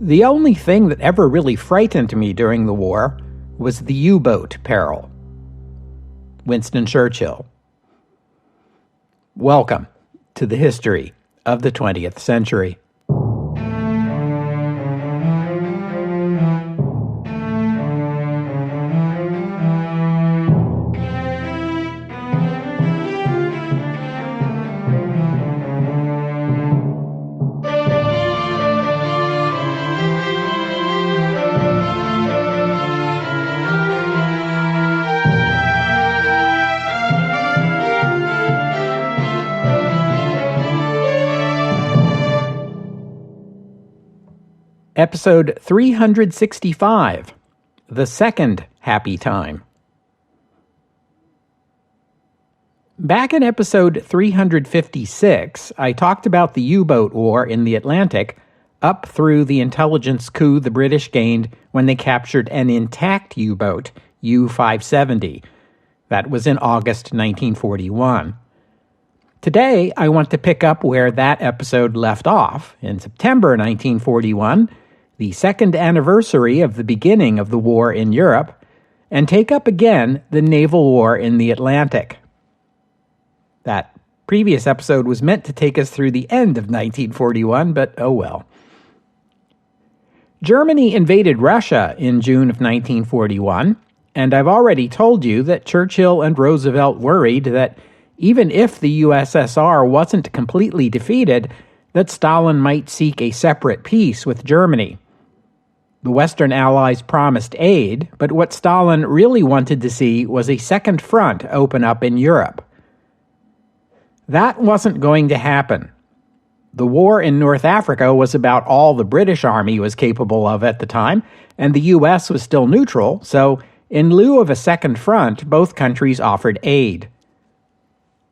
The only thing that ever really frightened me during the war was the U-boat peril. Winston Churchill. Welcome to the history of the 20th century. Episode 365, The Second Happy Time. Back in episode 356, I talked about the U-boat war in the Atlantic up through the intelligence coup the British gained when they captured an intact U-boat, U-570. That was in August 1941. Today, I want to pick up where that episode left off in September 1941, the second anniversary of the beginning of the war in Europe, and take up again the naval war in the Atlantic. That previous episode was meant to take us through the end of 1941, but oh well. Germany invaded Russia in June of 1941, and I've already told you that Churchill and Roosevelt worried that even if the USSR wasn't completely defeated, that Stalin might seek a separate peace with Germany. The Western Allies promised aid, but what Stalin really wanted to see was a second front open up in Europe. That wasn't going to happen. The war in North Africa was about all the British Army was capable of at the time, and the U.S. was still neutral, so in lieu of a second front, both countries offered aid.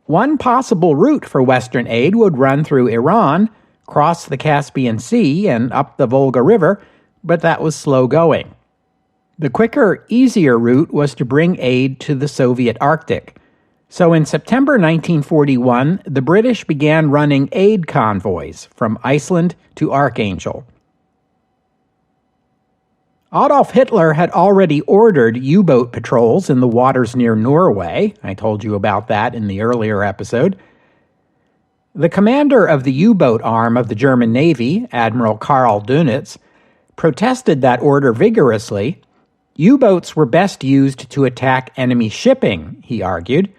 One possible route for Western aid would run through Iran, cross the Caspian Sea, and up the Volga River, but that was slow going. The quicker, easier route was to bring aid to the Soviet Arctic. So in September 1941, the British began running aid convoys from Iceland to Archangel. Adolf Hitler had already ordered U-boat patrols in the waters near Norway. I told you about that in the earlier episode. The commander of the U-boat arm of the German Navy, Admiral Karl Dönitz, protested that order vigorously. U-boats were best used to attack enemy shipping, he argued.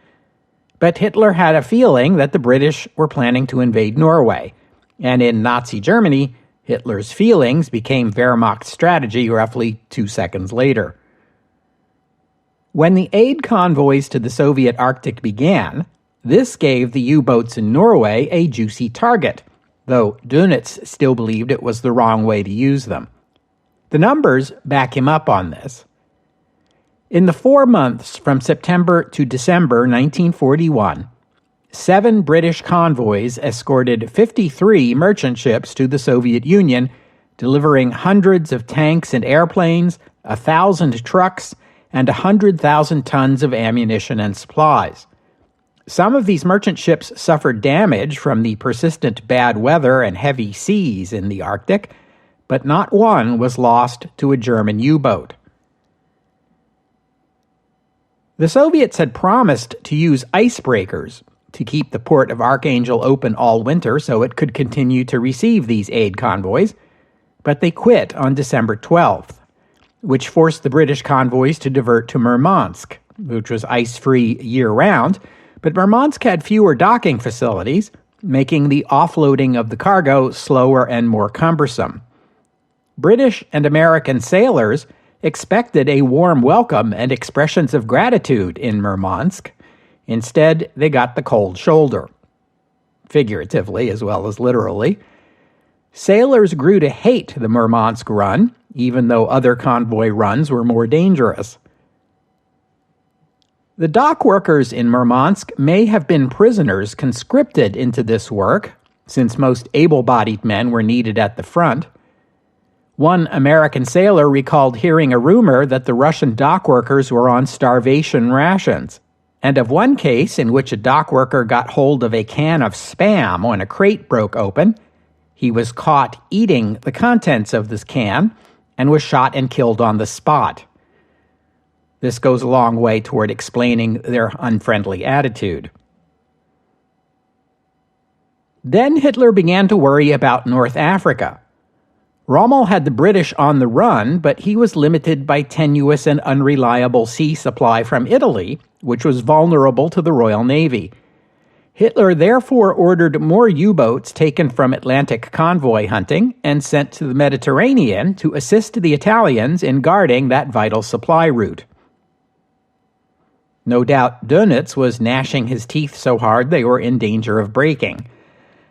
But Hitler had a feeling that the British were planning to invade Norway, and in Nazi Germany, Hitler's feelings became Wehrmacht's strategy roughly 2 seconds later. When the aid convoys to the Soviet Arctic began, this gave the U-boats in Norway a juicy target, though Dönitz still believed it was the wrong way to use them. The numbers back him up on this. In the 4 months from September to December 1941, 7 British convoys escorted 53 merchant ships to the Soviet Union, delivering hundreds of tanks and airplanes, 1,000 trucks, and 100,000 tons of ammunition and supplies. Some of these merchant ships suffered damage from the persistent bad weather and heavy seas in the Arctic, but not one was lost to a German U-boat. The Soviets had promised to use icebreakers to keep the port of Archangel open all winter so it could continue to receive these aid convoys, but they quit on December 12th, which forced the British convoys to divert to Murmansk, which was ice-free year-round, but Murmansk had fewer docking facilities, making the offloading of the cargo slower and more cumbersome. British and American sailors expected a warm welcome and expressions of gratitude in Murmansk. Instead, they got the cold shoulder, figuratively as well as literally. Sailors grew to hate the Murmansk run, even though other convoy runs were more dangerous. The dock workers in Murmansk may have been prisoners conscripted into this work, since most able-bodied men were needed at the front. One American sailor recalled hearing a rumor that the Russian dock workers were on starvation rations, and of one case in which a dock worker got hold of a can of Spam when a crate broke open. He was caught eating the contents of this can and was shot and killed on the spot. This goes a long way toward explaining their unfriendly attitude. Then Hitler began to worry about North Africa. Rommel had the British on the run, but he was limited by tenuous and unreliable sea supply from Italy, which was vulnerable to the Royal Navy. Hitler therefore ordered more U-boats taken from Atlantic convoy hunting and sent to the Mediterranean to assist the Italians in guarding that vital supply route. No doubt Dönitz was gnashing his teeth so hard they were in danger of breaking.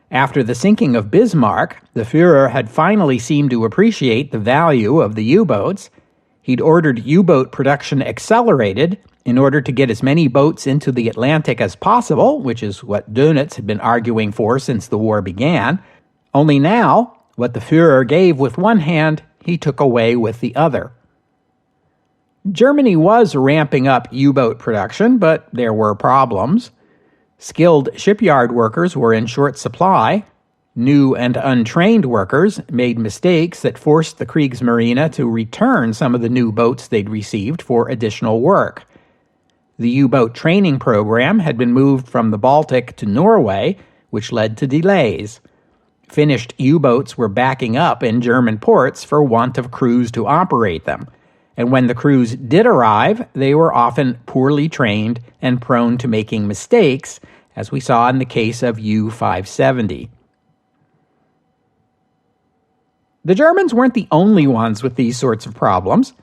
After the sinking of Bismarck, the Führer had finally seemed to appreciate the value of the U-boats. He'd ordered U-boat production accelerated in order to get as many boats into the Atlantic as possible, which is what Dönitz had been arguing for since the war began. Only now, what the Führer gave with one hand, he took away with the other. Germany was ramping up U-boat production, but there were problems. Skilled shipyard workers were in short supply. New and untrained workers made mistakes that forced the Kriegsmarine to return some of the new boats they'd received for additional work. The U-boat training program had been moved from the Baltic to Norway, which led to delays. Finished U-boats were backing up in German ports for want of crews to operate them, and when the crews did arrive, they were often poorly trained and prone to making mistakes, as we saw in the case of U-570. The Germans weren't the only ones with these sorts of problems.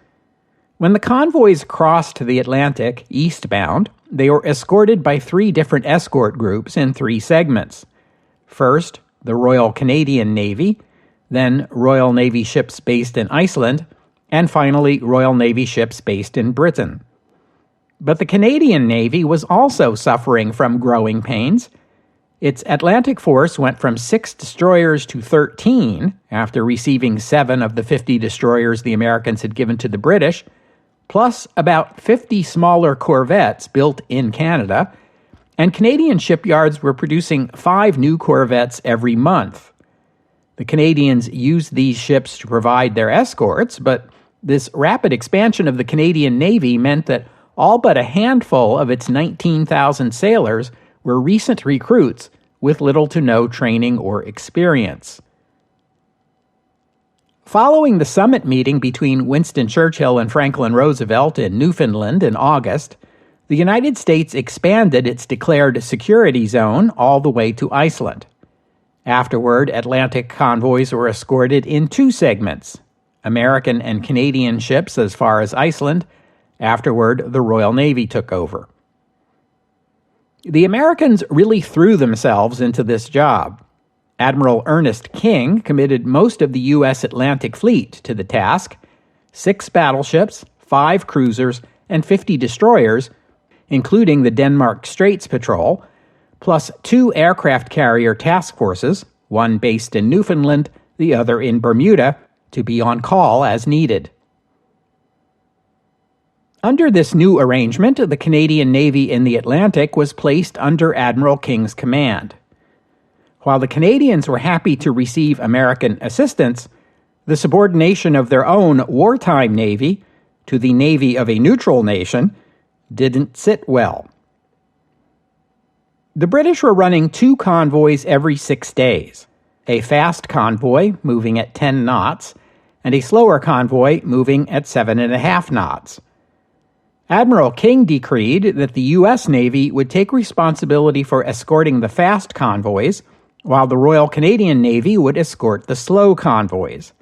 When the convoys crossed the Atlantic eastbound, they were escorted by 3 different escort groups in 3 segments. First, the Royal Canadian Navy, then Royal Navy ships based in Iceland, and finally Royal Navy ships based in Britain. But the Canadian Navy was also suffering from growing pains. Its Atlantic force went from 6 destroyers to 13 after receiving 7 of the 50 destroyers the Americans had given to the British, plus about 50 smaller corvettes built in Canada, and Canadian shipyards were producing 5 new corvettes every month. The Canadians used these ships to provide their escorts, but this rapid expansion of the Canadian Navy meant that all but a handful of its 19,000 sailors were recent recruits with little to no training or experience. Following the summit meeting between Winston Churchill and Franklin Roosevelt in Newfoundland in August, the United States expanded its declared security zone all the way to Iceland. Afterward, Atlantic convoys were escorted in 2 segments, American and Canadian ships as far as Iceland. Afterward, the Royal Navy took over. The Americans really threw themselves into this job. Admiral Ernest King committed most of the U.S. Atlantic Fleet to the task: 6 battleships, 5 cruisers, and 50 destroyers, including the Denmark Straits Patrol, plus 2 aircraft carrier task forces, one based in Newfoundland, the other in Bermuda, to be on call as needed. Under this new arrangement, the Canadian Navy in the Atlantic was placed under Admiral King's command. While the Canadians were happy to receive American assistance, the subordination of their own wartime navy to the navy of a neutral nation didn't sit well. The British were running 2 convoys every 6 days, a fast convoy moving at 10 knots and a slower convoy moving at 7.5 knots. Admiral King decreed that the U.S. Navy would take responsibility for escorting the fast convoys, while the Royal Canadian Navy would escort the slow convoys.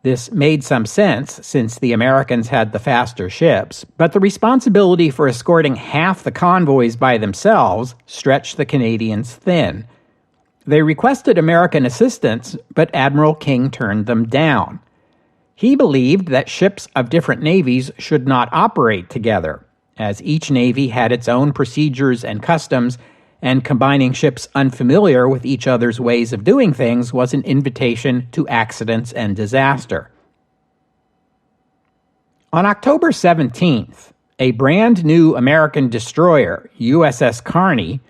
This made some sense since the Americans had the faster ships, but the responsibility for escorting half the convoys by themselves stretched the Canadians thin. They requested American assistance, but Admiral King turned them down. He believed that ships of different navies should not operate together, as each navy had its own procedures and customs, and combining ships unfamiliar with each other's ways of doing things was an invitation to accidents and disaster. On October 17th, a brand new American destroyer, USS Kearney,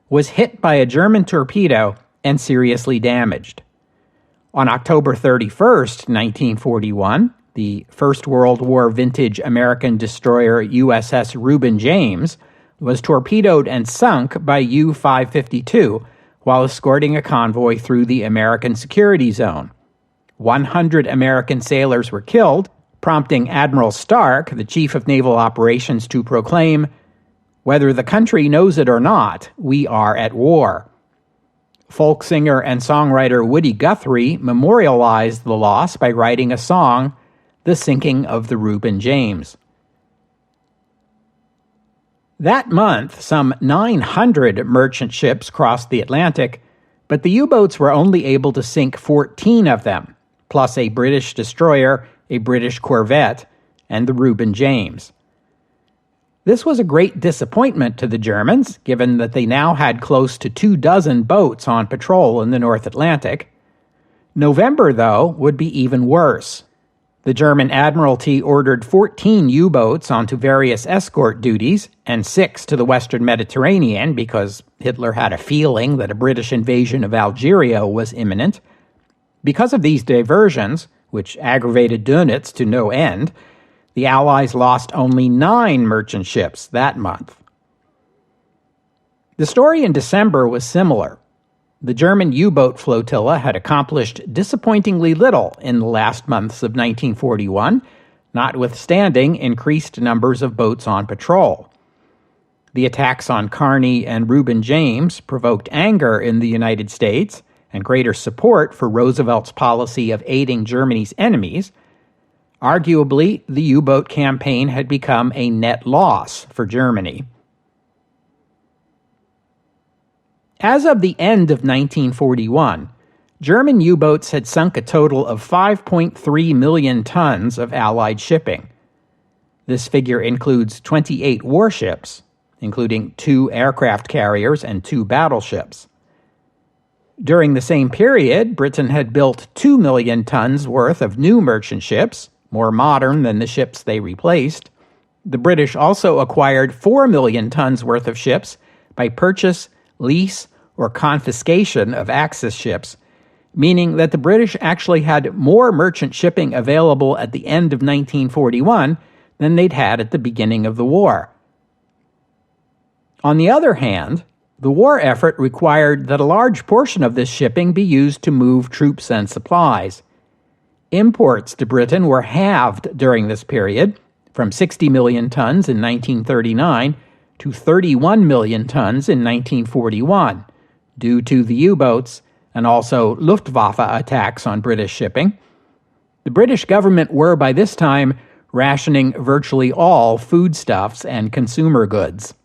was hit by a German torpedo and seriously damaged. On October 31st, 1941, the First World War vintage American destroyer USS Reuben James was torpedoed and sunk by U-552 while escorting a convoy through the American security zone. 100 American sailors were killed, prompting Admiral Stark, the Chief of Naval Operations, to proclaim, "Whether the country knows it or not, we are at war." Folk singer and songwriter Woody Guthrie memorialized the loss by writing a song, "The Sinking of the Reuben James." That month, some 900 merchant ships crossed the Atlantic, but the U-boats were only able to sink 14 of them, plus a British destroyer, a British corvette, and the Reuben James. This was a great disappointment to the Germans, given that they now had close to 24 boats on patrol in the North Atlantic. November, though, would be even worse. The German Admiralty ordered 14 U-boats onto various escort duties and 6 to the Western Mediterranean because Hitler had a feeling that a British invasion of Algeria was imminent. Because of these diversions, which aggravated Dönitz to no end, the Allies lost only 9 merchant ships that month. The story in December was similar. The German U-boat flotilla had accomplished disappointingly little in the last months of 1941, notwithstanding increased numbers of boats on patrol. The attacks on Kearny and Reuben James provoked anger in the United States and greater support for Roosevelt's policy of aiding Germany's enemies. Arguably, the U-boat campaign had become a net loss for Germany. As of the end of 1941, German U-boats had sunk a total of 5.3 million tons of Allied shipping. This figure includes 28 warships, including 2 aircraft carriers and 2 battleships. During the same period, Britain had built 2 million tons worth of new merchant ships, more modern than the ships they replaced. The British also acquired 4 million tons worth of ships by purchase, lease, or confiscation of Axis ships, meaning that the British actually had more merchant shipping available at the end of 1941 than they'd had at the beginning of the war. On the other hand, the war effort required that a large portion of this shipping be used to move troops and supplies. Imports to Britain were halved during this period, from 60 million tons in 1939 to 31 million tons in 1941, due to the U-boats and also Luftwaffe attacks on British shipping. The British government were by this time rationing virtually all foodstuffs and consumer goods.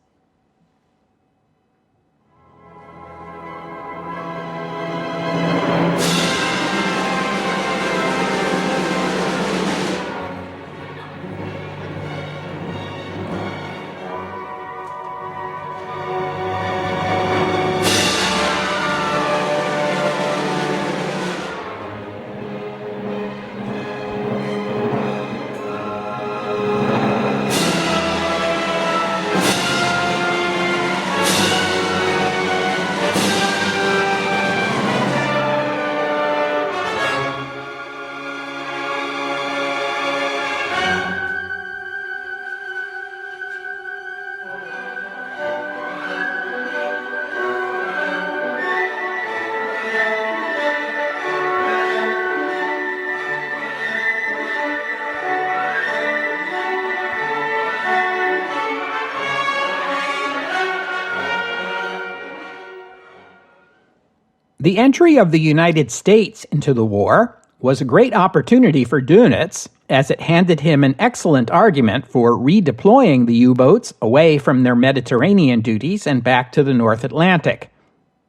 The entry of the United States into the war was a great opportunity for Dönitz, as it handed him an excellent argument for redeploying the U-boats away from their Mediterranean duties and back to the North Atlantic.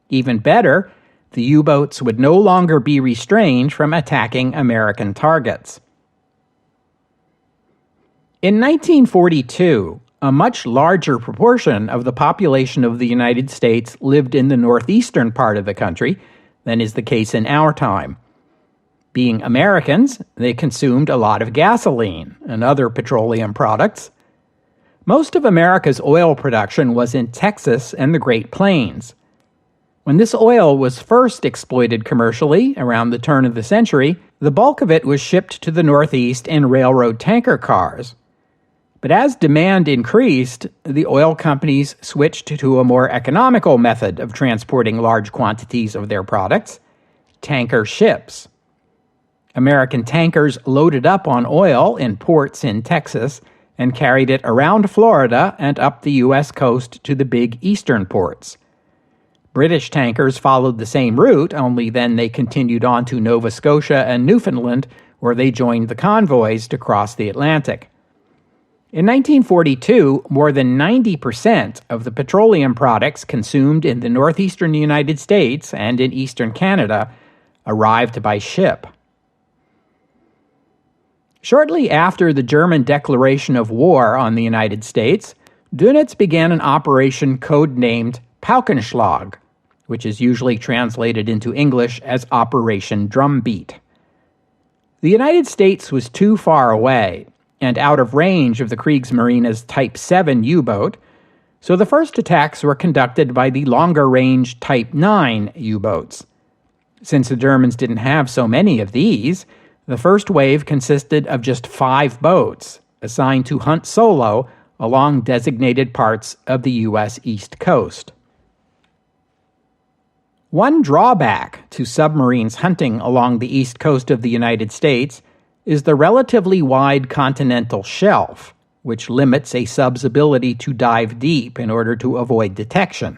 Even better, the U-boats would no longer be restrained from attacking American targets. In 1942, a much larger proportion of the population of the United States lived in the northeastern part of the country than is the case in our time. Being Americans, they consumed a lot of gasoline and other petroleum products. Most of America's oil production was in Texas and the Great Plains. When this oil was first exploited commercially around the turn of the century, the bulk of it was shipped to the Northeast in railroad tanker cars. But as demand increased, the oil companies switched to a more economical method of transporting large quantities of their products: tanker ships. American tankers loaded up on oil in ports in Texas and carried it around Florida and up the U.S. coast to the big eastern ports. British tankers followed the same route, only then they continued on to Nova Scotia and Newfoundland, where they joined the convoys to cross the Atlantic. In 1942, more than 90% of the petroleum products consumed in the northeastern United States and in eastern Canada arrived by ship. Shortly after the German declaration of war on the United States, Dönitz began an operation codenamed Paukenschlag, which is usually translated into English as Operation Drumbeat. The United States was too far away and out of range of the Kriegsmarine's Type 7 U-boat, so the first attacks were conducted by the longer-range Type 9 U-boats. Since the Germans didn't have so many of these, the first wave consisted of just 5 boats, assigned to hunt solo along designated parts of the U.S. East Coast. One drawback to submarines hunting along the east coast of the United States is the relatively wide continental shelf, which limits a sub's ability to dive deep in order to avoid detection.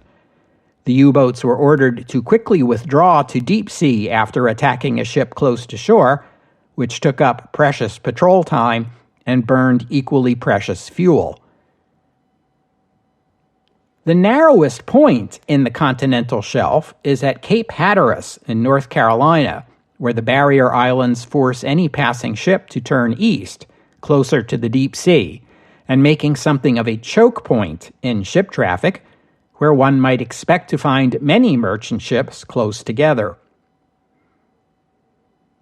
The U-boats were ordered to quickly withdraw to deep sea after attacking a ship close to shore, which took up precious patrol time and burned equally precious fuel. The narrowest point in the continental shelf is at Cape Hatteras in North Carolina, where the barrier islands force any passing ship to turn east, closer to the deep sea, and making something of a choke point in ship traffic, where one might expect to find many merchant ships close together.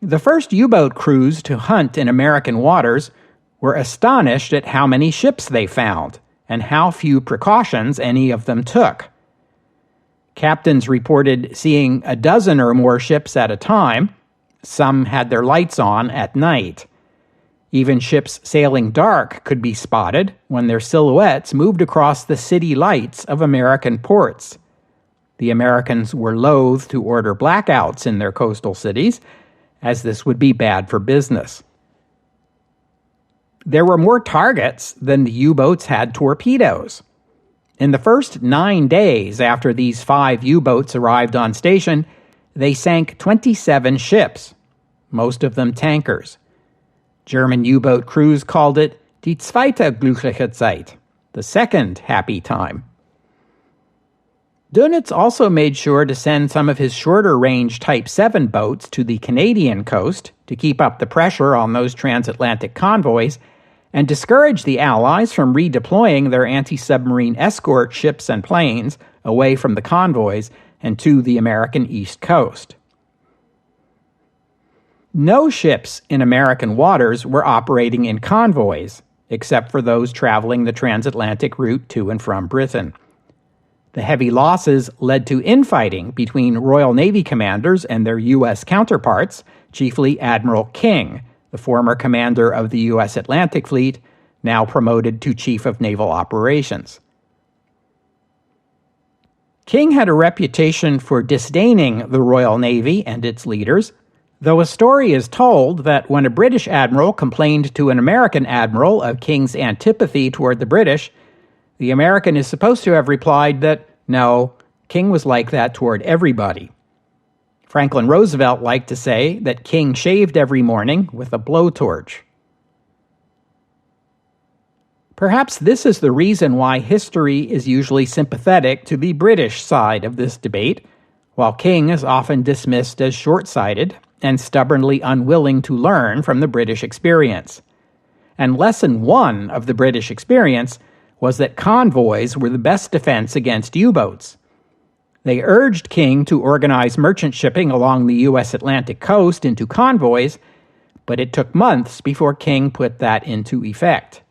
The first U-boat crews to hunt in American waters were astonished at how many ships they found, and how few precautions any of them took. Captains reported seeing a dozen or more ships at a time. Some had their lights on at night. Even ships sailing dark could be spotted when their silhouettes moved across the city lights of American ports. The Americans were loath to order blackouts in their coastal cities, as this would be bad for business. There were more targets than the U-boats had torpedoes. In the first 9 days after these 5 U-boats arrived on station, they sank 27 ships, most of them tankers. German U-boat crews called it die zweite glückliche Zeit, the second happy time. Dönitz also made sure to send some of his shorter-range Type 7 boats to the Canadian coast to keep up the pressure on those transatlantic convoys and discourage the Allies from redeploying their anti-submarine escort ships and planes away from the convoys and to the American East Coast. No ships in American waters were operating in convoys, except for those traveling the transatlantic route to and from Britain. The heavy losses led to infighting between Royal Navy commanders and their U.S. counterparts, chiefly Admiral King, the former commander of the U.S. Atlantic Fleet, now promoted to Chief of Naval Operations. King had a reputation for disdaining the Royal Navy and its leaders, though a story is told that when a British admiral complained to an American admiral of King's antipathy toward the British, the American is supposed to have replied that, no, King was like that toward everybody. Franklin Roosevelt liked to say that King shaved every morning with a blowtorch. Perhaps this is the reason why history is usually sympathetic to the British side of this debate, while King is often dismissed as short-sighted and stubbornly unwilling to learn from the British experience. And lesson 1 of the British experience was that convoys were the best defense against U-boats. They urged King to organize merchant shipping along the U.S. Atlantic coast into convoys, but it took months before King put that into effect.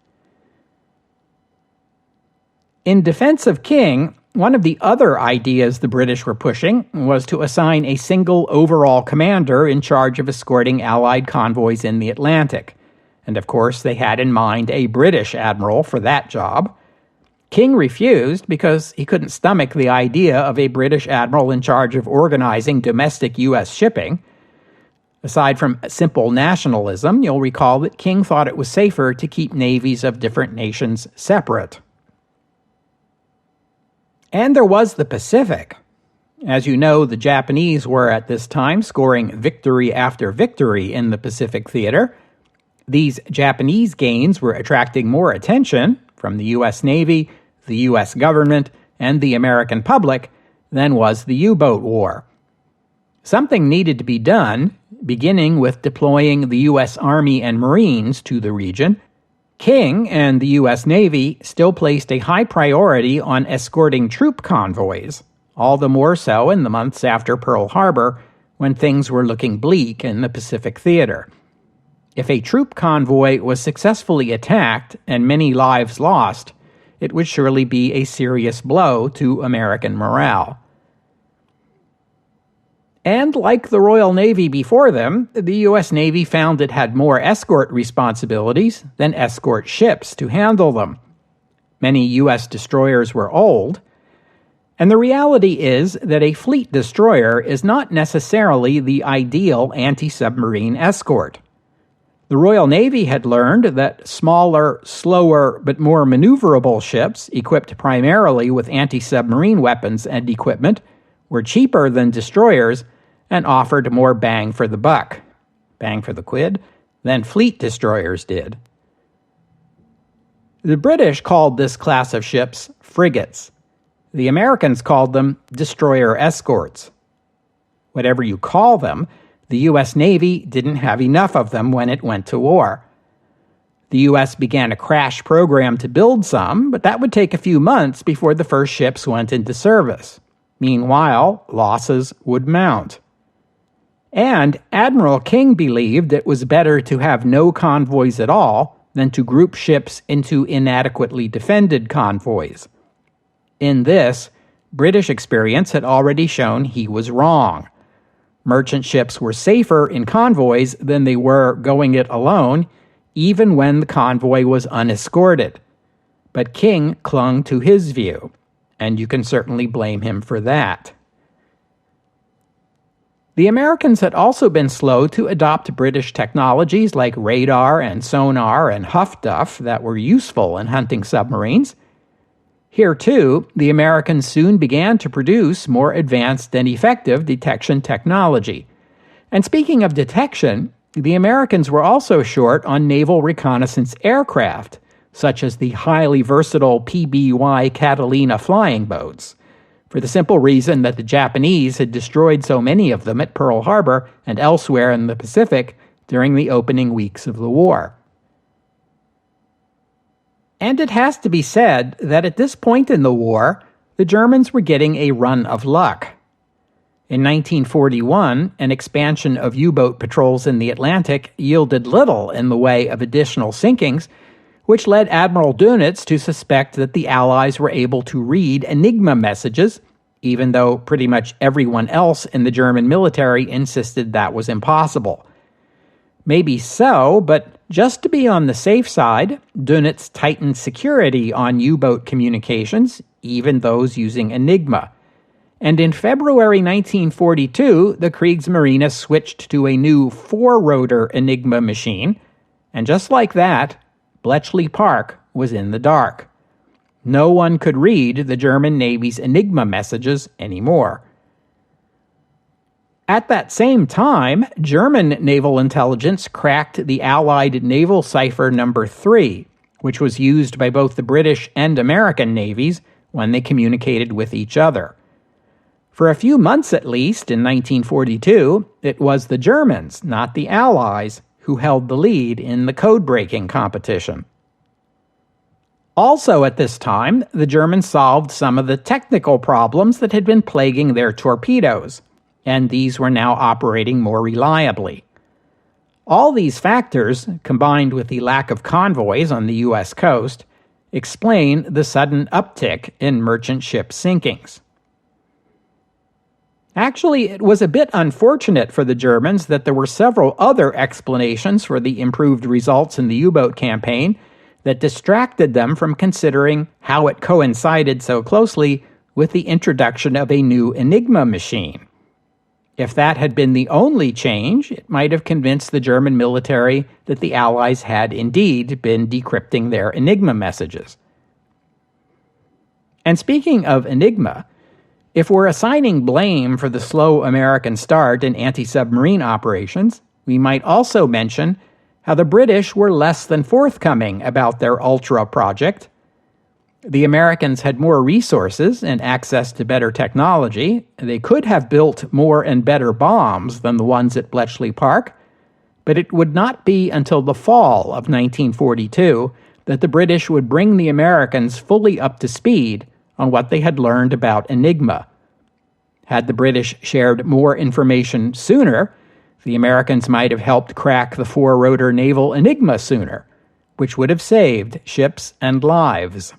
In defense of King, one of the other ideas the British were pushing was to assign a single overall commander in charge of escorting Allied convoys in the Atlantic. And of course, they had in mind a British admiral for that job. King refused because he couldn't stomach the idea of a British admiral in charge of organizing domestic U.S. shipping. Aside from simple nationalism, you'll recall that King thought it was safer to keep navies of different nations separate. And there was the Pacific. As you know, the Japanese were at this time scoring victory after victory in the Pacific theater. These Japanese gains were attracting more attention from the U.S. Navy, the U.S. government, and the American public than was the U-boat war. Something needed to be done, beginning with deploying the U.S. Army and Marines to the region. King and the U.S. Navy still placed a high priority on escorting troop convoys, all the more so in the months after Pearl Harbor, when things were looking bleak in the Pacific theater. If a troop convoy was successfully attacked and many lives lost, it would surely be a serious blow to American morale. And like the Royal Navy before them, the U.S. Navy found it had more escort responsibilities than escort ships to handle them. Many U.S. destroyers were old, and the reality is that a fleet destroyer is not necessarily the ideal anti-submarine escort. The Royal Navy had learned that smaller, slower, but more maneuverable ships, equipped primarily with anti-submarine weapons and equipment, were cheaper than destroyers and offered more bang for the buck, bang for the quid, than fleet destroyers did. The British called this class of ships frigates. The Americans called them destroyer escorts. Whatever you call them, the U.S. Navy didn't have enough of them when it went to war. The U.S. began a crash program to build some, but that would take a few months before the first ships went into service. Meanwhile, losses would mount. And Admiral King believed it was better to have no convoys at all than to group ships into inadequately defended convoys. In this, British experience had already shown he was wrong. Merchant ships were safer in convoys than they were going it alone, even when the convoy was unescorted. But King clung to his view, and you can certainly blame him for that. The Americans had also been slow to adopt British technologies like radar and sonar and Huff Duff that were useful in hunting submarines. Here, too, the Americans soon began to produce more advanced and effective detection technology. And speaking of detection, the Americans were also short on naval reconnaissance aircraft, such as the highly versatile PBY Catalina flying boats, for the simple reason that the Japanese had destroyed so many of them at Pearl Harbor and elsewhere in the Pacific during the opening weeks of the war. And it has to be said that at this point in the war, the Germans were getting a run of luck. In 1941, an expansion of U-boat patrols in the Atlantic yielded little in the way of additional sinkings, which led Admiral Dönitz to suspect that the Allies were able to read Enigma messages, even though pretty much everyone else in the German military insisted that was impossible. Maybe so, but just to be on the safe side, Dönitz tightened security on U-boat communications, even those using Enigma. And in February 1942, the Kriegsmarine switched to a new four-rotor Enigma machine, and just like that, Bletchley Park was in the dark. No one could read the German Navy's Enigma messages anymore. At that same time, German naval intelligence cracked the Allied naval cipher number 3, which was used by both the British and American navies when they communicated with each other. For a few months at least, in 1942, it was the Germans, not the Allies, who held the lead in the code-breaking competition. Also at this time, the Germans solved some of the technical problems that had been plaguing their torpedoes, and these were now operating more reliably. All these factors, combined with the lack of convoys on the U.S. coast, explain the sudden uptick in merchant ship sinkings. Actually, it was a bit unfortunate for the Germans that there were several other explanations for the improved results in the U-boat campaign that distracted them from considering how it coincided so closely with the introduction of a new Enigma machine. If that had been the only change, it might have convinced the German military that the Allies had indeed been decrypting their Enigma messages. And speaking of Enigma, if we're assigning blame for the slow American start in anti-submarine operations, we might also mention how the British were less than forthcoming about their Ultra project. The Americans had more resources and access to better technology. They could have built more and better bombs than the ones at Bletchley Park, but it would not be until the fall of 1942 that the British would bring the Americans fully up to speed on what they had learned about Enigma. Had the British shared more information sooner, the Americans might have helped crack the four-rotor naval Enigma sooner, which would have saved ships and lives.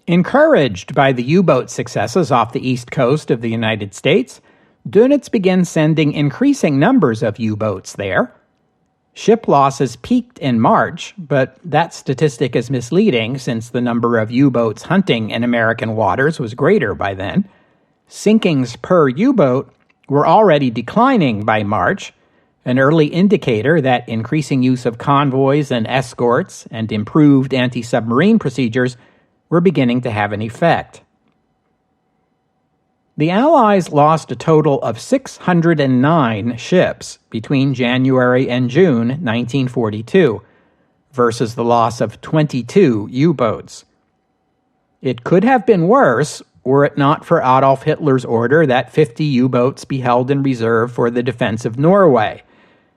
Encouraged by the U-boat successes off the east coast of the United States, Dönitz began sending increasing numbers of U-boats there. Ship losses peaked in March, but that statistic is misleading since the number of U-boats hunting in American waters was greater by then. Sinkings per U-boat were already declining by March, an early indicator that increasing use of convoys and escorts and improved anti-submarine procedures were beginning to have an effect. The Allies lost a total of 609 ships between January and June 1942, versus the loss of 22 U-boats. It could have been worse were it not for Adolf Hitler's order that 50 U-boats be held in reserve for the defense of Norway,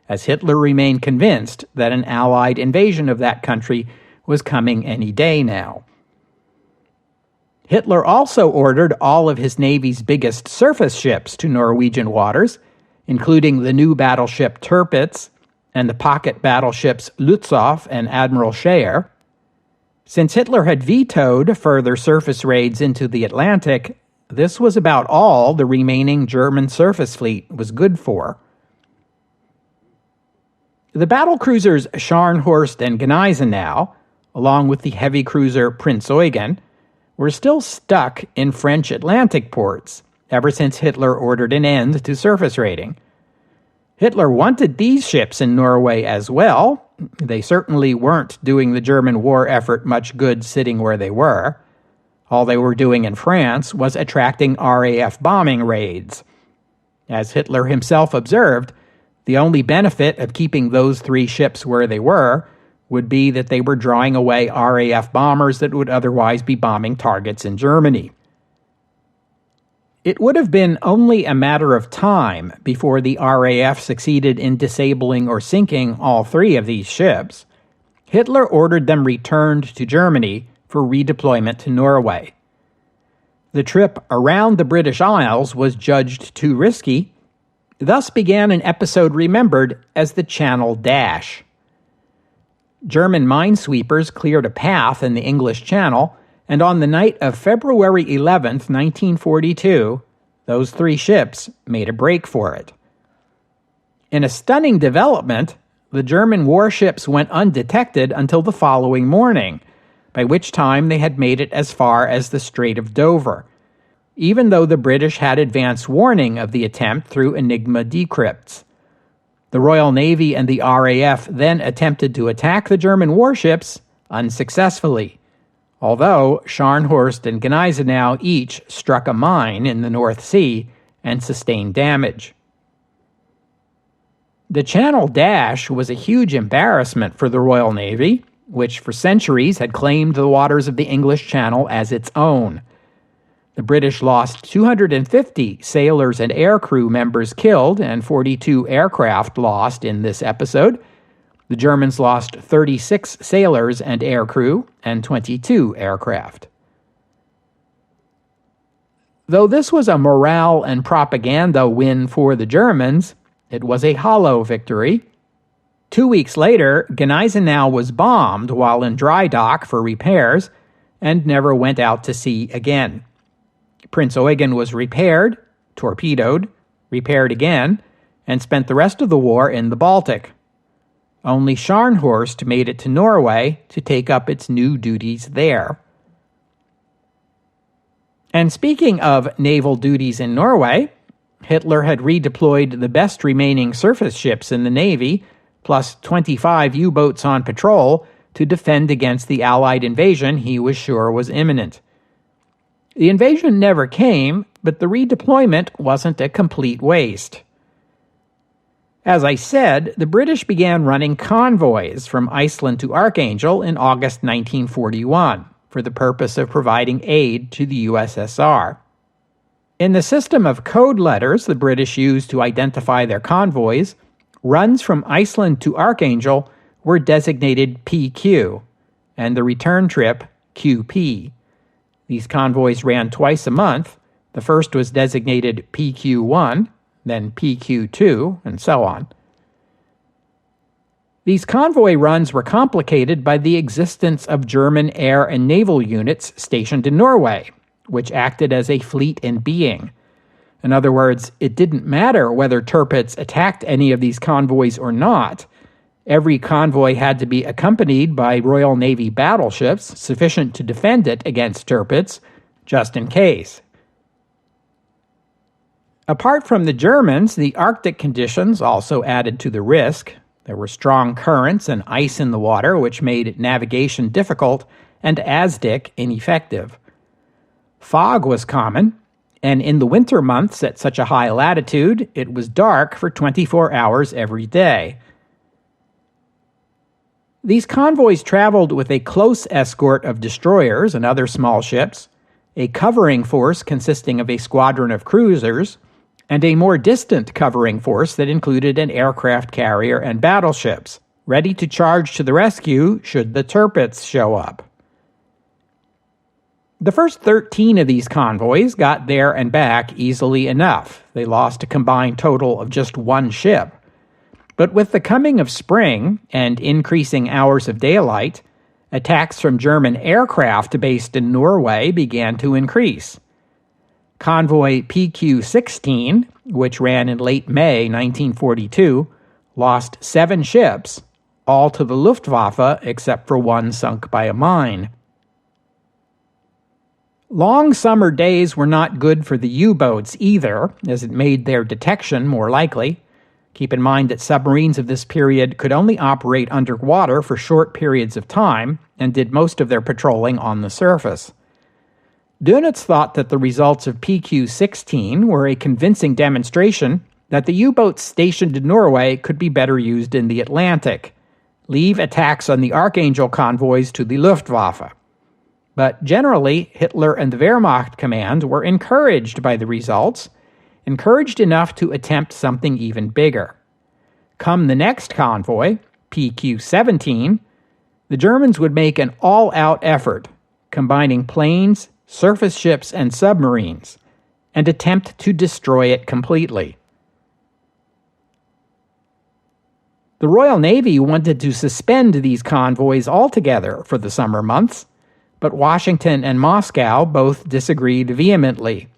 as Hitler remained convinced that an Allied invasion of that country was coming any day now. Hitler also ordered all of his Navy's biggest surface ships to Norwegian waters, including the new battleship Tirpitz and the pocket battleships Lützow and Admiral Scheer. Since Hitler had vetoed further surface raids into the Atlantic, this was about all the remaining German surface fleet was good for. The battlecruisers Scharnhorst and Gneisenau, along with the heavy cruiser Prinz Eugen, were still stuck in French Atlantic ports ever since Hitler ordered an end to surface raiding. Hitler wanted these ships in Norway as well. They certainly weren't doing the German war effort much good sitting where they were. All they were doing in France was attracting RAF bombing raids. As Hitler himself observed, the only benefit of keeping those three ships where they were would be that they were drawing away RAF bombers that would otherwise be bombing targets in Germany. It would have been only a matter of time before the RAF succeeded in disabling or sinking all three of these ships. Hitler ordered them returned to Germany for redeployment to Norway. The trip around the British Isles was judged too risky. Thus began an episode remembered as the Channel Dash. German minesweepers cleared a path in the English Channel, and on the night of February 11th, 1942, those three ships made a break for it. In a stunning development, the German warships went undetected until the following morning, by which time they had made it as far as the Strait of Dover, even though the British had advance warning of the attempt through Enigma decrypts. The Royal Navy and the RAF then attempted to attack the German warships unsuccessfully, although Scharnhorst and Gneisenau each struck a mine in the North Sea and sustained damage. The Channel Dash was a huge embarrassment for the Royal Navy, which for centuries had claimed the waters of the English Channel as its own. The British lost 250 sailors and aircrew members killed and 42 aircraft lost in this episode. The Germans lost 36 sailors and aircrew and 22 aircraft. Though this was a morale and propaganda win for the Germans, it was a hollow victory. 2 weeks later, Gneisenau was bombed while in dry dock for repairs and never went out to sea again. Prince Eugen was repaired, torpedoed, repaired again, and spent the rest of the war in the Baltic. Only Scharnhorst made it to Norway to take up its new duties there. And speaking of naval duties in Norway, Hitler had redeployed the best remaining surface ships in the Navy, plus 25 U-boats on patrol, to defend against the Allied invasion he was sure was imminent. The invasion never came, but the redeployment wasn't a complete waste. As I said, the British began running convoys from Iceland to Archangel in August 1941 for the purpose of providing aid to the USSR. In the system of code letters the British used to identify their convoys, runs from Iceland to Archangel were designated PQ, and the return trip QP. These convoys ran twice a month. The first was designated PQ1, then PQ2, and so on. These convoy runs were complicated by the existence of German air and naval units stationed in Norway, which acted as a fleet in being. In other words, it didn't matter whether Tirpitz attacked any of these convoys or not. Every convoy had to be accompanied by Royal Navy battleships sufficient to defend it against Tirpitz, just in case. Apart from the Germans, the Arctic conditions also added to the risk. There were strong currents and ice in the water, which made navigation difficult and ASDIC ineffective. Fog was common, and in the winter months at such a high latitude, it was dark for 24 hours every day. These convoys traveled with a close escort of destroyers and other small ships, a covering force consisting of a squadron of cruisers, and a more distant covering force that included an aircraft carrier and battleships, ready to charge to the rescue should the Tirpitz show up. The first 13 of these convoys got there and back easily enough. They lost a combined total of just one ship. But with the coming of spring and increasing hours of daylight, attacks from German aircraft based in Norway began to increase. Convoy PQ-16, which ran in late May 1942, lost 7 ships, all to the Luftwaffe except for one sunk by a mine. Long summer days were not good for the U-boats either, as it made their detection more likely. Keep in mind that submarines of this period could only operate underwater for short periods of time and did most of their patrolling on the surface. Dönitz thought that the results of PQ-16 were a convincing demonstration that the U-boats stationed in Norway could be better used in the Atlantic. Leave attacks on the Archangel convoys to the Luftwaffe. But generally, Hitler and the Wehrmacht command were encouraged by the results, encouraged enough to attempt something even bigger. Come the next convoy, PQ-17, the Germans would make an all-out effort, combining planes, surface ships, and submarines, and attempt to destroy it completely. The Royal Navy wanted to suspend these convoys altogether for the summer months, but Washington and Moscow both disagreed vehemently.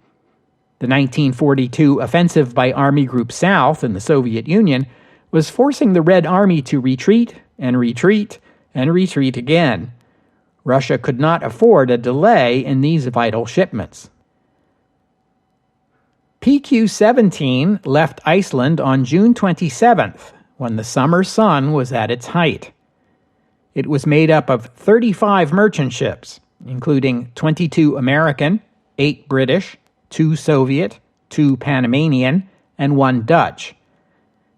The 1942 offensive by Army Group South in the Soviet Union was forcing the Red Army to retreat and retreat and retreat again. Russia could not afford a delay in these vital shipments. PQ-17 left Iceland on June 27th, when the summer sun was at its height. It was made up of 35 merchant ships, including 22 American, 8 British, 2 Soviet, 2 Panamanian, and 1 Dutch.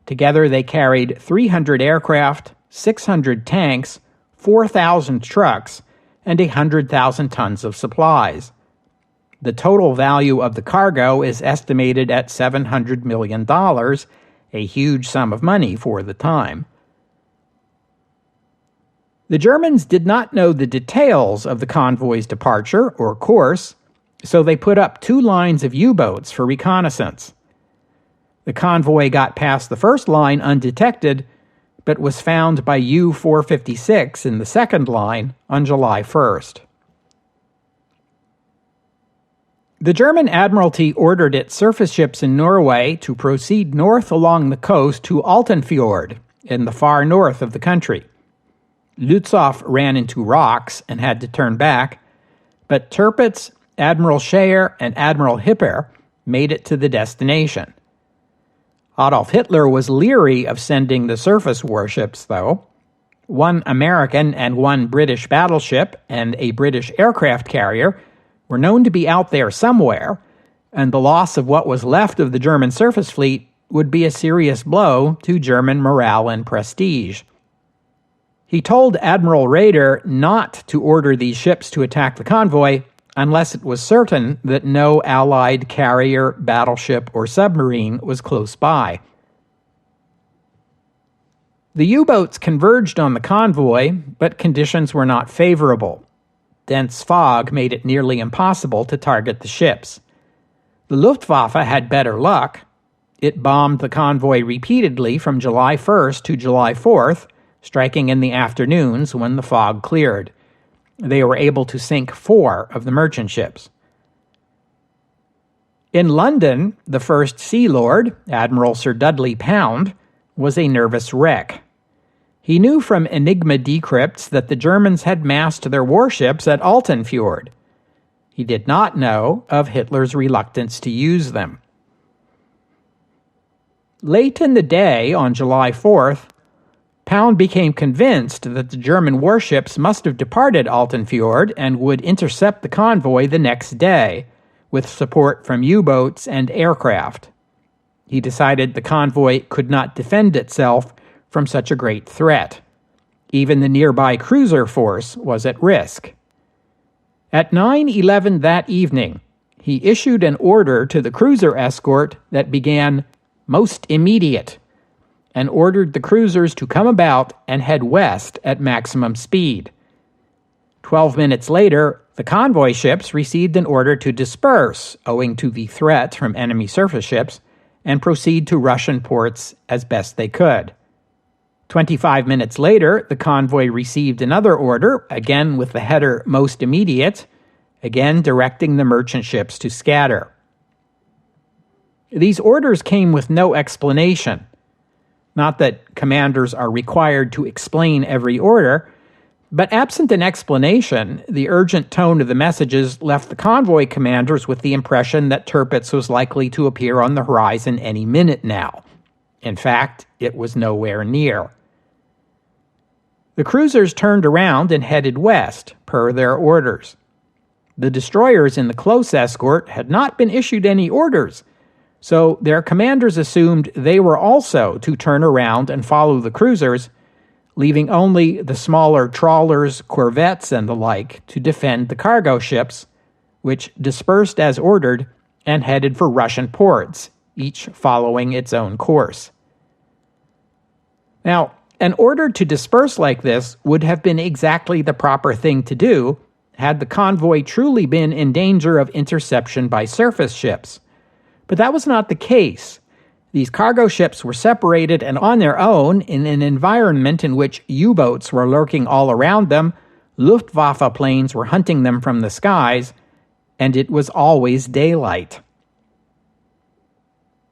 Together they carried 300 aircraft, 600 tanks, 4,000 trucks, and 100,000 tons of supplies. The total value of the cargo is estimated at $700 million, a huge sum of money for the time. The Germans did not know the details of the convoy's departure or course, so they put up 2 lines of U-boats for reconnaissance. The convoy got past the first line undetected, but was found by U-456 in the second line on July 1st. The German Admiralty ordered its surface ships in Norway to proceed north along the coast to Altenfjord, in the far north of the country. Lützow ran into rocks and had to turn back, but Tirpitz, Admiral Scheer, and Admiral Hipper made it to the destination. Adolf Hitler was leery of sending the surface warships, though. 1 American and 1 British battleship and a British aircraft carrier were known to be out there somewhere, and the loss of what was left of the German surface fleet would be a serious blow to German morale and prestige. He told Admiral Raeder not to order these ships to attack the convoy unless it was certain that no Allied carrier, battleship, or submarine was close by. The U-boats converged on the convoy, but conditions were not favorable. Dense fog made it nearly impossible to target the ships. The Luftwaffe had better luck. It bombed the convoy repeatedly from July 1st to July 4th, striking in the afternoons when the fog cleared. They were able to sink 4 of the merchant ships. In London, the first Sea Lord, Admiral Sir Dudley Pound, was a nervous wreck. He knew from Enigma decrypts that the Germans had massed their warships at Altenfjord. He did not know of Hitler's reluctance to use them. Late in the day on July 4th, Pound became convinced that the German warships must have departed Altenfjord and would intercept the convoy the next day, with support from U-boats and aircraft. He decided the convoy could not defend itself from such a great threat. Even the nearby cruiser force was at risk. At 9:11 that evening, he issued an order to the cruiser escort that began, "Most immediate," and ordered the cruisers to come about and head west at maximum speed. 12 minutes later, the convoy ships received an order to disperse, owing to the threat from enemy surface ships, and proceed to Russian ports as best they could. 25 minutes later, the convoy received another order, again with the header "Most immediate," again directing the merchant ships to scatter. These orders came with no explanation. Not that commanders are required to explain every order, but absent an explanation, the urgent tone of the messages left the convoy commanders with the impression that Tirpitz was likely to appear on the horizon any minute now. In fact, it was nowhere near. The cruisers turned around and headed west, per their orders. The destroyers in the close escort had not been issued any orders, so their commanders assumed they were also to turn around and follow the cruisers, leaving only the smaller trawlers, corvettes, and the like to defend the cargo ships, which dispersed as ordered and headed for Russian ports, each following its own course. Now, an order to disperse like this would have been exactly the proper thing to do had the convoy truly been in danger of interception by surface ships. But that was not the case. These cargo ships were separated and on their own in an environment in which U-boats were lurking all around them, Luftwaffe planes were hunting them from the skies, and it was always daylight.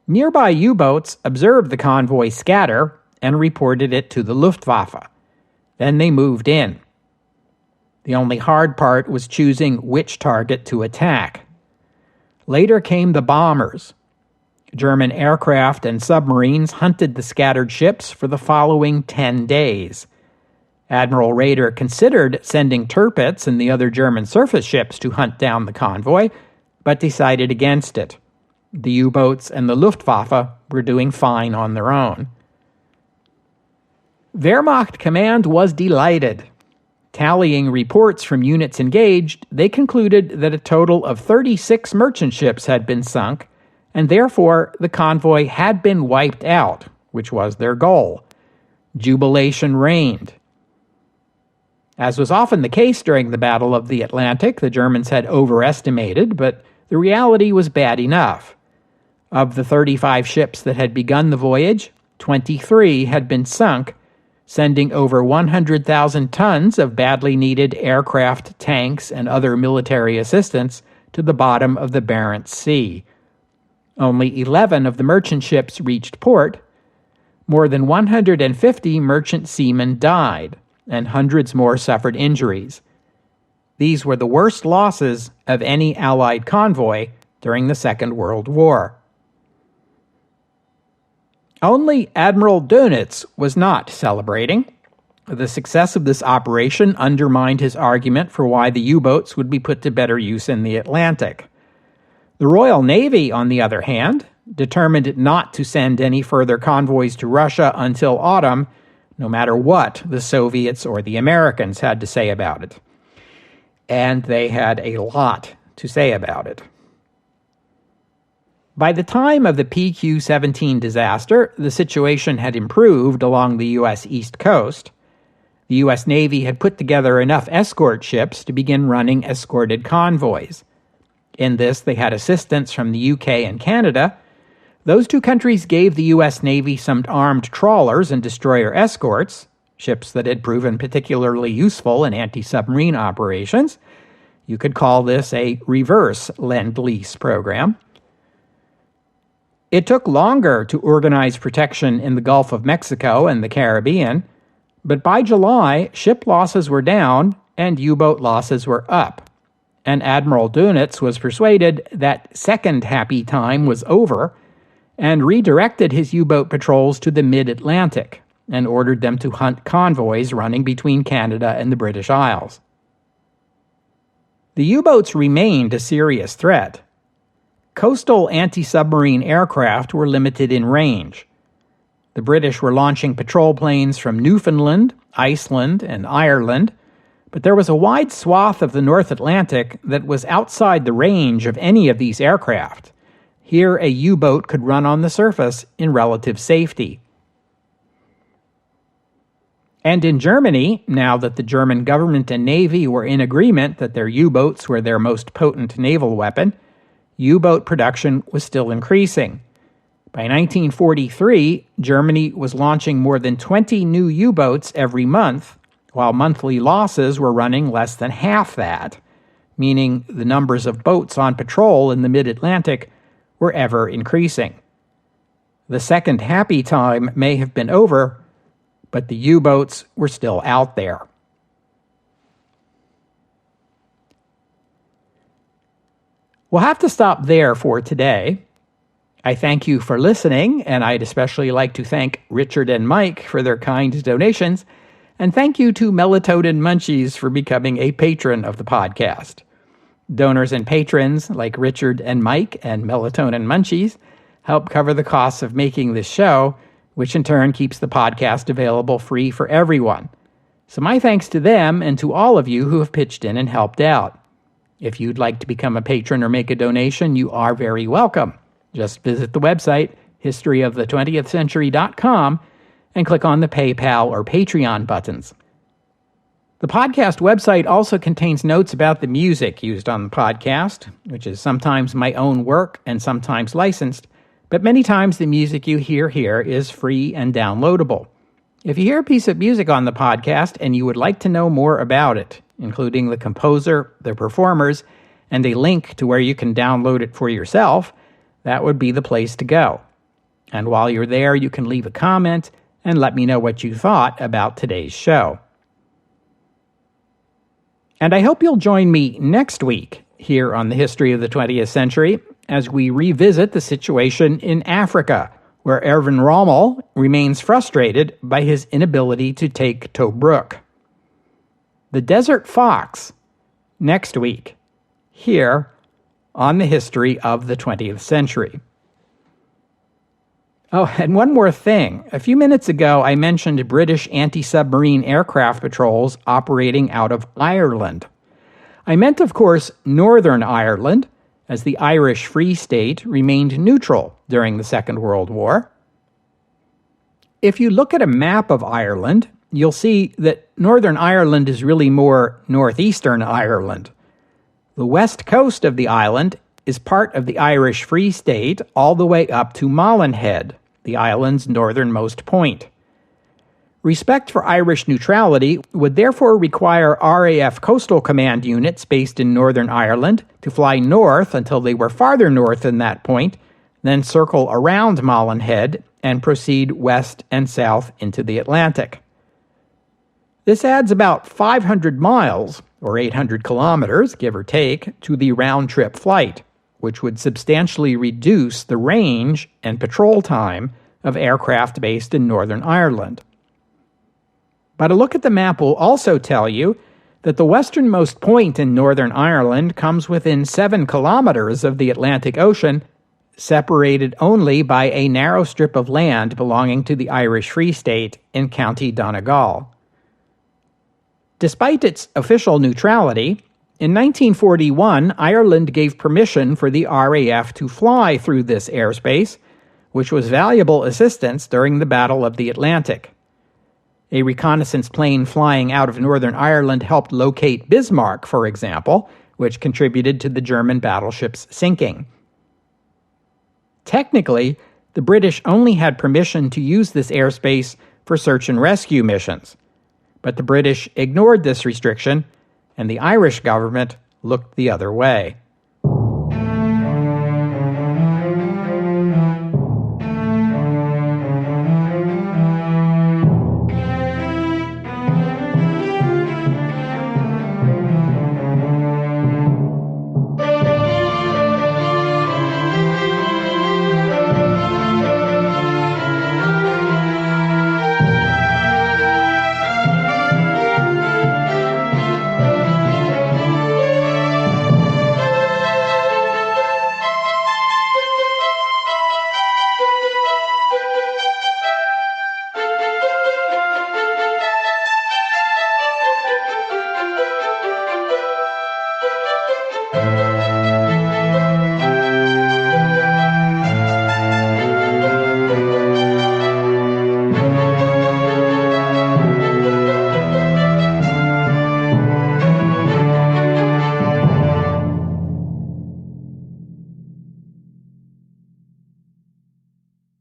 Nearby U-boats observed the convoy scatter and reported it to the Luftwaffe. Then they moved in. The only hard part was choosing which target to attack. Later came the bombers. German aircraft and submarines hunted the scattered ships for the following 10 days. Admiral Raeder considered sending Tirpitz and the other German surface ships to hunt down the convoy, but decided against it. The U-boats and the Luftwaffe were doing fine on their own. Wehrmacht command was delighted. Tallying reports from units engaged, they concluded that a total of 36 merchant ships had been sunk, and therefore the convoy had been wiped out, which was their goal. Jubilation reigned. As was often the case during the Battle of the Atlantic, the Germans had overestimated, but the reality was bad enough. Of the 35 ships that had begun the voyage, 23 had been sunk, sending over 100,000 tons of badly needed aircraft, tanks, and other military assistance to the bottom of the Barents Sea. Only 11 of the merchant ships reached port. More than 150 merchant seamen died, and hundreds more suffered injuries. These were the worst losses of any Allied convoy during the Second World War. Only Admiral Dönitz was not celebrating. The success of this operation undermined his argument for why the U-boats would be put to better use in the Atlantic. The Royal Navy, on the other hand, determined not to send any further convoys to Russia until autumn, no matter what the Soviets or the Americans had to say about it. And they had a lot to say about it. By the time of the PQ-17 disaster, the situation had improved along the U.S. East Coast. The U.S. Navy had put together enough escort ships to begin running escorted convoys. In this, they had assistance from the UK and Canada. Those two countries gave the U.S. Navy some armed trawlers and destroyer escorts, ships that had proven particularly useful in anti-submarine operations. You could call this a reverse Lend-Lease program. It took longer to organize protection in the Gulf of Mexico and the Caribbean, but by July, ship losses were down and U-boat losses were up. And Admiral Dönitz was persuaded that second happy time was over and redirected his U-boat patrols to the mid-Atlantic and ordered them to hunt convoys running between Canada and the British Isles. The U-boats remained a serious threat. Coastal anti-submarine aircraft were limited in range. The British were launching patrol planes from Newfoundland, Iceland, and Ireland, but there was a wide swath of the North Atlantic that was outside the range of any of these aircraft. Here, a U-boat could run on the surface in relative safety. And in Germany, now that the German government and Navy were in agreement that their U-boats were their most potent naval weapon, U-boat production was still increasing. By 1943, Germany was launching more than 20 new U-boats every month, while monthly losses were running less than half that, meaning the numbers of boats on patrol in the mid-Atlantic were ever increasing. The second happy time may have been over, but the U-boats were still out there. We'll have to stop there for today. I thank you for listening, and I'd especially like to thank Richard and Mike for their kind donations, and thank you to Melatonin Munchies for becoming a patron of the podcast. Donors and patrons like Richard and Mike and Melatonin Munchies help cover the costs of making this show, which in turn keeps the podcast available free for everyone. So my thanks to them and to all of you who have pitched in and helped out. If you'd like to become a patron or make a donation, you are very welcome. Just visit the website, historyofthe20thcentury.com, and click on the PayPal or Patreon buttons. The podcast website also contains notes about the music used on the podcast, which is sometimes my own work and sometimes licensed, but many times the music you hear here is free and downloadable. If you hear a piece of music on the podcast and you would like to know more about it, including the composer, the performers, and a link to where you can download it for yourself, that would be the place to go. And while you're there, you can leave a comment and let me know what you thought about today's show. And I hope you'll join me next week here on the History of the 20th Century as we revisit the situation in Africa, where Erwin Rommel remains frustrated by his inability to take Tobruk. The Desert Fox, next week, here on the History of the 20th Century. Oh, and one more thing. A few minutes ago, I mentioned British anti-submarine aircraft patrols operating out of Ireland. I meant, of course, Northern Ireland, as the Irish Free State remained neutral during the Second World War. If you look at a map of Ireland, you'll see that Northern Ireland is really more northeastern Ireland. The west coast of the island is part of the Irish Free State all the way up to Malin Head, the island's northernmost point. Respect for Irish neutrality would therefore require RAF Coastal Command units based in Northern Ireland to fly north until they were farther north than that point, then circle around Malin Head and proceed west and south into the Atlantic. This adds about 500 miles, or 800 kilometers, give or take, to the round-trip flight, which would substantially reduce the range and patrol time of aircraft based in Northern Ireland. But a look at the map will also tell you that the westernmost point in Northern Ireland comes within 7 kilometers of the Atlantic Ocean, separated only by a narrow strip of land belonging to the Irish Free State in County Donegal. Despite its official neutrality, in 1941, Ireland gave permission for the RAF to fly through this airspace, which was valuable assistance during the Battle of the Atlantic. A reconnaissance plane flying out of Northern Ireland helped locate Bismarck, for example, which contributed to the German battleship's sinking. Technically, the British only had permission to use this airspace for search and rescue missions, but the British ignored this restriction, and the Irish government looked the other way.